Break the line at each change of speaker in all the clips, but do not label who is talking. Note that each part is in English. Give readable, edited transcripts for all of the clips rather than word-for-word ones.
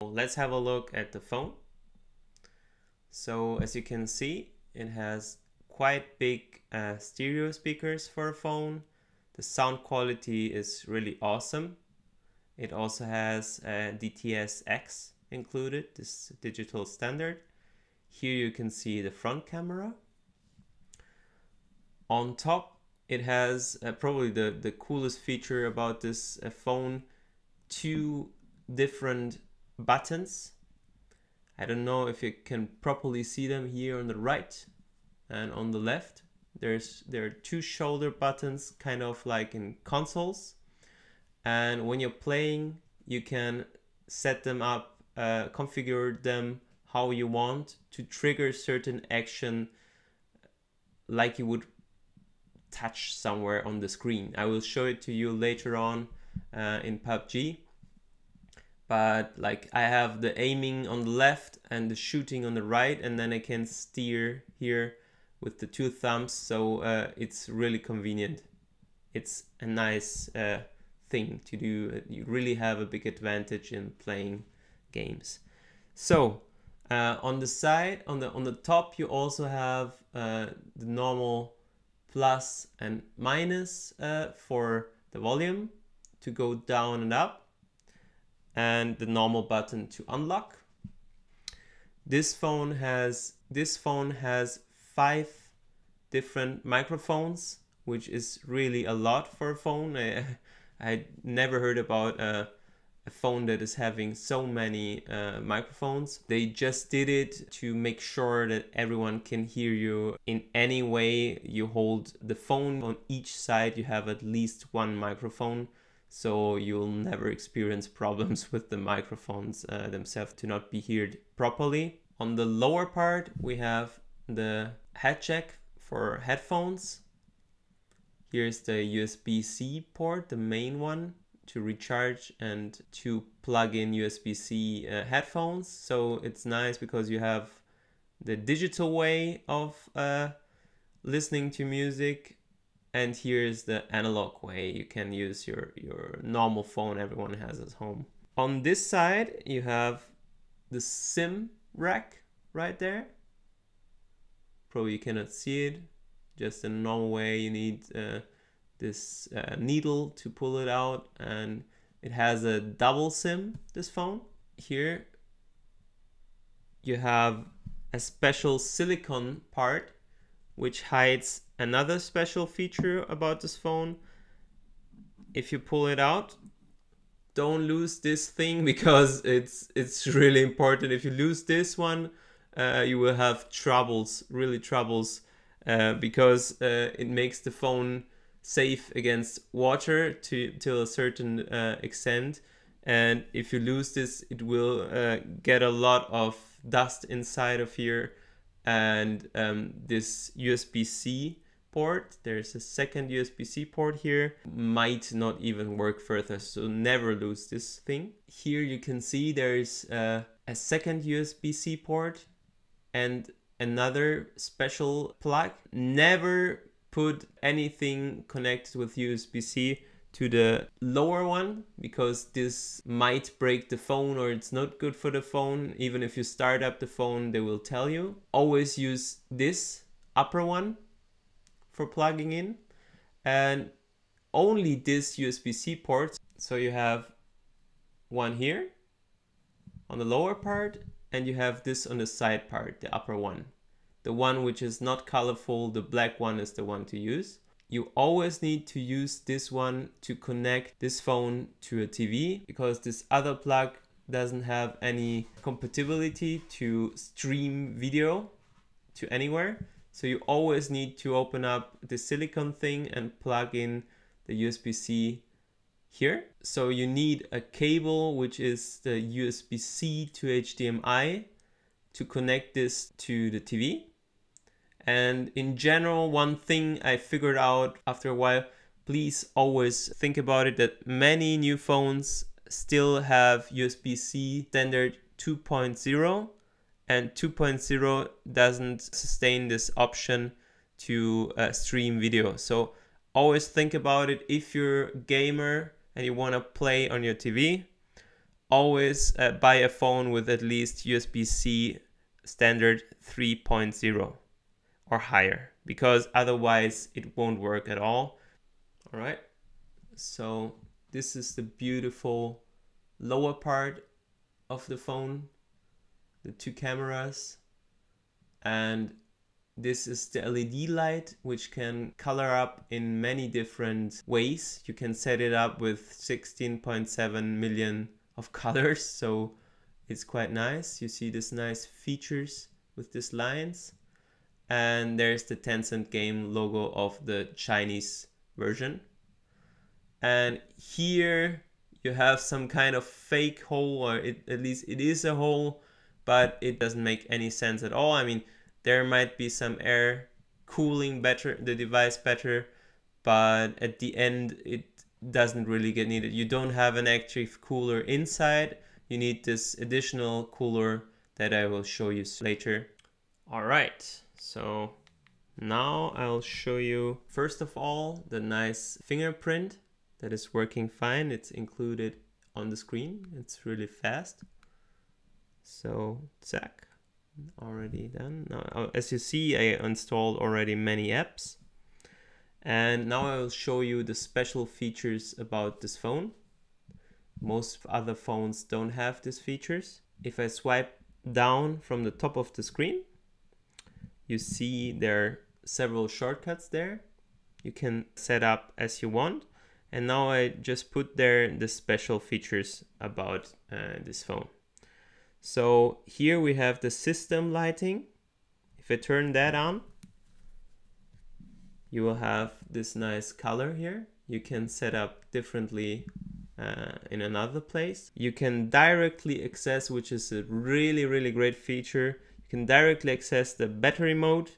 Let's have a look at the phone. So as you can see, it has quite big stereo speakers for a phone. The sound quality is really awesome. It also has DTS-X included, this digital standard. Here you can see the front camera. On top, it has probably the coolest feature about this phone, 2 different buttons. I don't know if you can properly see them here on the right and on the left. There are 2 shoulder buttons, kind of like in consoles. And when you're playing, you can set them up, configure them how you want to trigger certain action, like you would touch somewhere on the screen. I will show it to you later on in PUBG. But like I have the aiming on the left and the shooting on the right, and then I can steer here with the 2 thumbs, so it's really convenient. It's a nice thing to do. You really have a big advantage in playing games. So on the side, on the top, you also have the normal plus and minus for the volume to go down and up, and the normal button to unlock. This phone has 5 different microphones, which is really a lot for a phone. I never heard about a phone that is having so many microphones. They just did it to make sure that everyone can hear you in any way you hold the phone. On each side you have at least 1 microphone, so you'll never experience problems with the microphones themselves to not be heard properly. On the lower part we have the head jack for headphones. Here's the USB-C port, the main one, to recharge and to plug in USB-C headphones. So it's nice because you have the digital way of listening to music, and here's the analog way. You can use your normal phone everyone has at home. On this side you have the SIM rack right there. Probably you cannot see it, just a normal way. You need this needle to pull it out, and it has a double SIM, this phone. Here you have a special silicone part which hides another special feature about this phone. If you pull it out, don't lose this thing, because it's really important. If you lose this one, you will have troubles, really troubles, because it makes the phone safe against water to a certain extent, and if you lose this, it will get a lot of dust inside of here. And this USB-C port, there's a second USB-C port here, might not even work further, so never lose this thing. Here you can see there's a second USB-C port and another special plug. Never put anything connected with USB-C to the lower one, because this might break the phone or it's not good for the phone. Even if you start up the phone, they will tell you. Always use this upper one for plugging in, and only this USB-C port. So you have one here on the lower part, and you have this on the side part, the upper one. The one which is not colorful, the black one, is the one to use. You always need to use this one to connect this phone to a TV, because this other plug doesn't have any compatibility to stream video to anywhere. So you always need to open up the silicone thing and plug in the USB-C here. So you need a cable, which is the USB-C to HDMI, to connect this to the TV. And in general, one thing I figured out after a while, please always think about it, that many new phones still have USB-C standard 2.0, and 2.0 doesn't sustain this option to stream video. So always think about it. If you're a gamer and you want to play on your TV, always buy a phone with at least USB-C standard 3.0 or higher, because otherwise it won't work at all. All right, so this is the beautiful lower part of the phone, the two cameras, and this is the LED light, which can color up in many different ways. You can set it up with 16.7 million of colors, so it's quite nice. You see this nice features with these lines. And there's the Tencent game logo of the Chinese version. And here you have some kind of fake hole, or at least it is a hole, but it doesn't make any sense at all. I mean, there might be some air cooling the device better, but at the end it doesn't really get needed. You don't have an active cooler inside. You need this additional cooler that I will show you later. All right, so now I'll show you first of all the nice fingerprint that is working fine. It's included on the screen. It's really fast. So zack, already done. Now, as you see, I installed already many apps. And now I will show you the special features about this phone. Most other phones don't have these features. If I swipe down from the top of the screen, you see there are several shortcuts there. You can set up as you want. And now I just put there the special features about this phone. So here we have the system lighting. If I turn that on, you will have this nice color here. You can set up differently in another place. You can directly access, which is a really great feature. You can directly access the battery mode,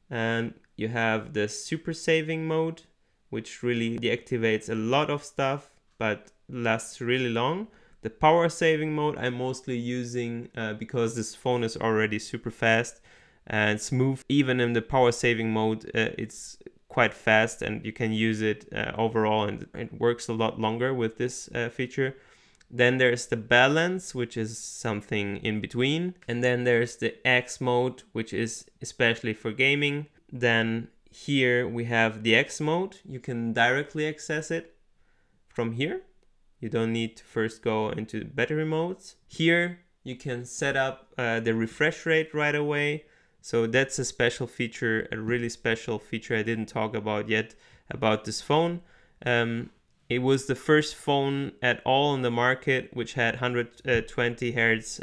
and you have the super saving mode, which really deactivates a lot of stuff but lasts really long. The power saving mode I'm mostly using because this phone is already super fast and smooth. Even in the power saving mode, it's quite fast and you can use it overall, and it works a lot longer with this feature. Then there's the balance, which is something in between. And then there's the X mode, which is especially for gaming. Then here we have the X mode. You can directly access it from here. You don't need to first go into battery modes. Here you can set up the refresh rate right away. So that's a special feature, a really special feature I didn't talk about yet about this phone. It was the first phone at all in the market which had 120 Hertz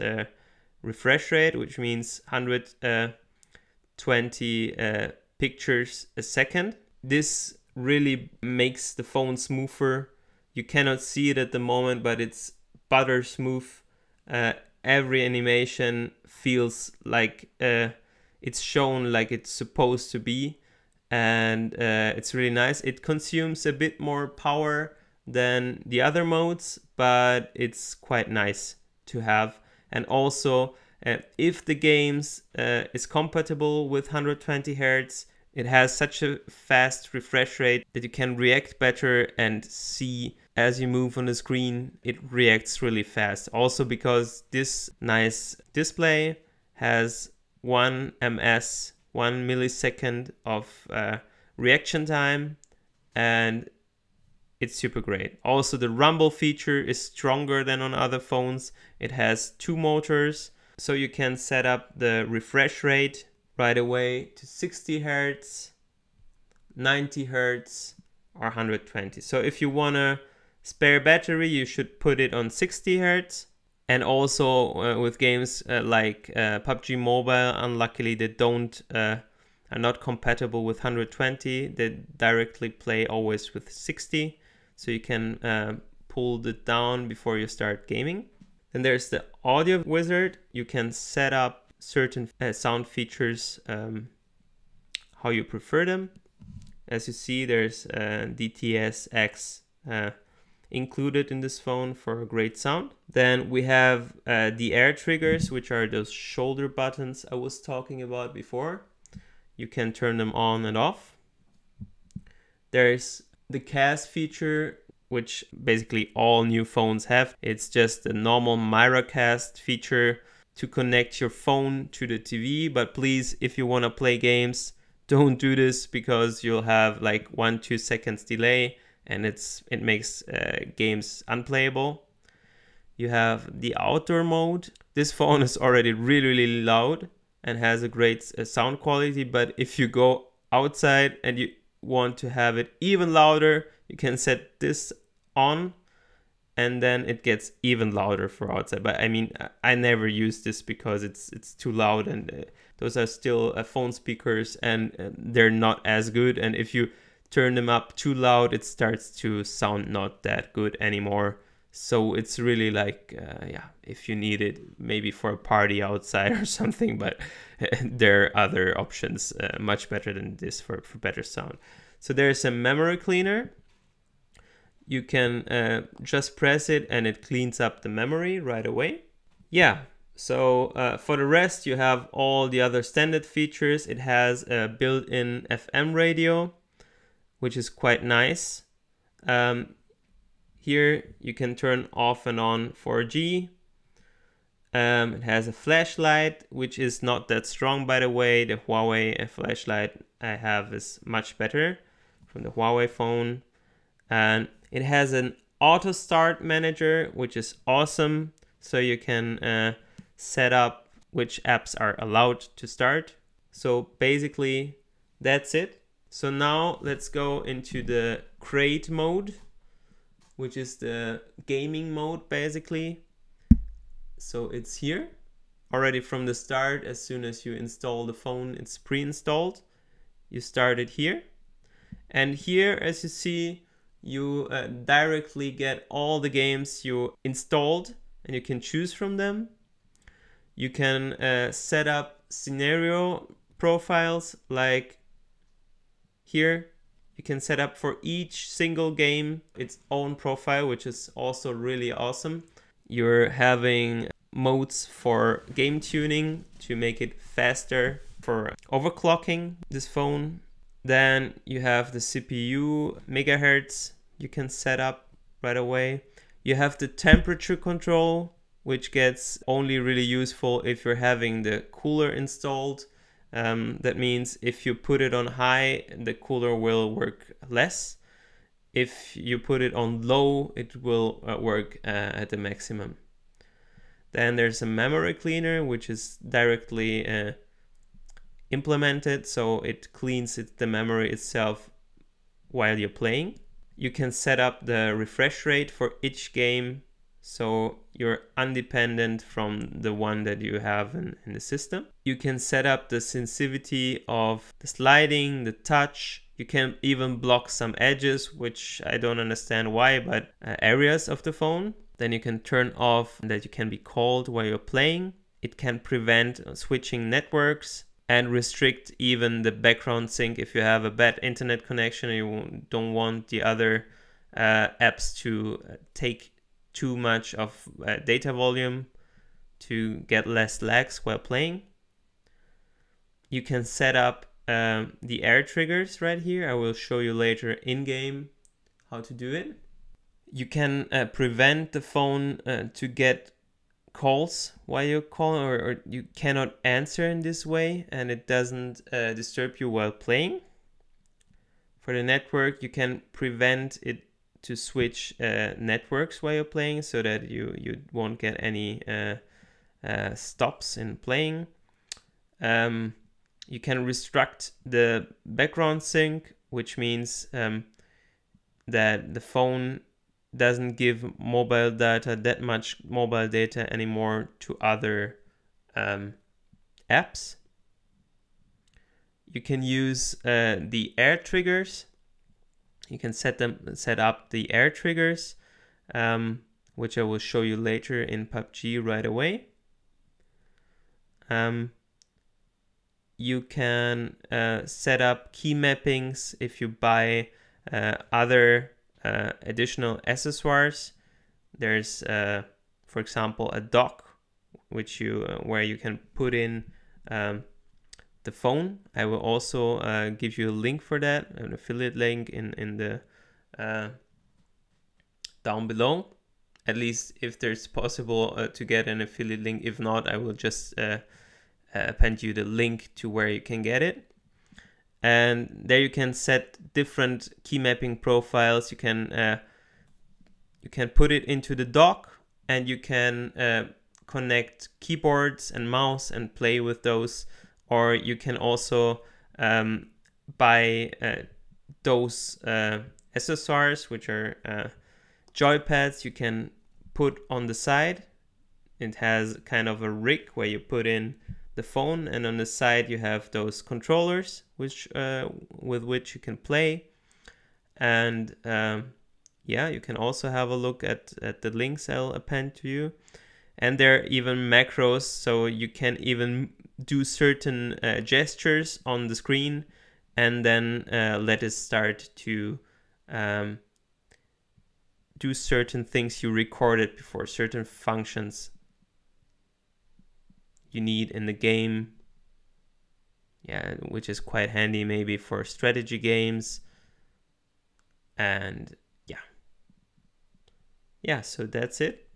refresh rate, which means 120 pictures a second. This really makes the phone smoother. You cannot see it at the moment, but it's butter smooth. Every animation feels like it's shown like it's supposed to be, and it's really nice. It consumes a bit more power than the other modes, but it's quite nice to have. And also, if the games is compatible with 120 Hertz, it has such a fast refresh rate that you can react better and see as you move on the screen, it reacts really fast. Also because this nice display has 1 ms, 1 millisecond of reaction time, and it's super great. Also the rumble feature is stronger than on other phones. It has 2 motors, so you can set up the refresh rate right away to 60 Hertz, 90 Hertz, or 120. So if you wanna spare battery, you should put it on 60 Hertz. And also with games like PUBG Mobile, unluckily they are not compatible with 120. They directly play always with 60. So you can pull it down before you start gaming. Then there's the audio wizard. You can set up certain sound features how you prefer them. As you see, there's DTS-X included in this phone for a great sound. Then we have the air triggers, which are those shoulder buttons I was talking about before. You can turn them on and off. There's the CAS feature. which basically all new phones have. It's just a normal Miracast feature to connect your phone to the TV. But please, if you want to play games, don't do this, because you'll have like 1-2 seconds delay, and it makes games unplayable. You have the outdoor mode. This phone is already really loud and has a great sound quality, but if you go outside and you want to have it even louder, you can set this on and then it gets even louder for outside. But I mean, I never use this because it's too loud, and those are still phone speakers, and they're not as good. And if you turn them up too loud, it starts to sound not that good anymore. So it's really like, yeah, if you need it, maybe for a party outside or something, but there are other options much better than this for better sound. So there's a memory cleaner. You can just press it and it cleans up the memory right away. Yeah, so for the rest, you have all the other standard features. It has a built-in FM radio, which is quite nice. Here you can turn off and on 4G. It has a flashlight, which is not that strong, by the way. The Huawei flashlight I have is much better from the Huawei phone. And it has an auto start manager, which is awesome. So you can set up which apps are allowed to start. So basically that's it. So now let's go into the create mode, which is the gaming mode basically. So it's here already from the start. As soon as you install the phone, it's pre-installed. You start it here, and here, as you see, you directly get all the games you installed and you can choose from them. You can set up scenario profiles, like here. You can set up for each single game its own profile, which is also really awesome. You're having modes for game tuning to make it faster for overclocking this phone. Then you have the CPU megahertz you can set up right away. You have the temperature control, which gets only really useful if you're having the cooler installed. That means if you put it on high, the cooler will work less. If you put it on low, it will work at the maximum. Then there's a memory cleaner, which is directly implemented, so it cleans the memory itself while you're playing. You can set up the refresh rate for each game, so you're independent from the one that you have in the system. You can set up the sensitivity of the sliding, the touch. You can even block some edges, which I don't understand why, but areas of the phone. Then you can turn off that you can be called while you're playing. It can prevent switching networks and restrict even the background sync if you have a bad internet connection and you don't want the other apps to take too much of data volume to get less lags while playing. You can set up the air triggers right here. I will show you later in game how to do it. You can prevent the phone to get calls while you're calling, or you cannot answer in this way and it doesn't disturb you while playing. For the network, you can prevent it to switch networks while you're playing so that you won't get any stops in playing. You can restrict the background sync, which means that the phone doesn't give mobile data, that much mobile data anymore, to other apps. You can use the air triggers. You can set up the air triggers, which I will show you later in PUBG right away. You can set up key mappings if you buy other additional accessoires. There's, for example, a dock, which where you can put in the phone. I will also give you a link for that, an affiliate link in the down below, at least if there's possible to get an affiliate link. If not, I will just append you the link to where you can get it. And there you can set different key mapping profiles. You can put it into the dock, and you can connect keyboards and mouse and play with those. Or you can also buy those accessories, which are joypads. You can put on the side. It has kind of a rig where you put in the phone, and on the side you have those controllers which with which you can play. And yeah, you can also have a look at the links I'll append to you. And there are even macros, so you can even do certain gestures on the screen, and then let it start to do certain things you recorded before, certain functions you need in the game. Yeah, which is quite handy maybe for strategy games. And yeah, so that's it.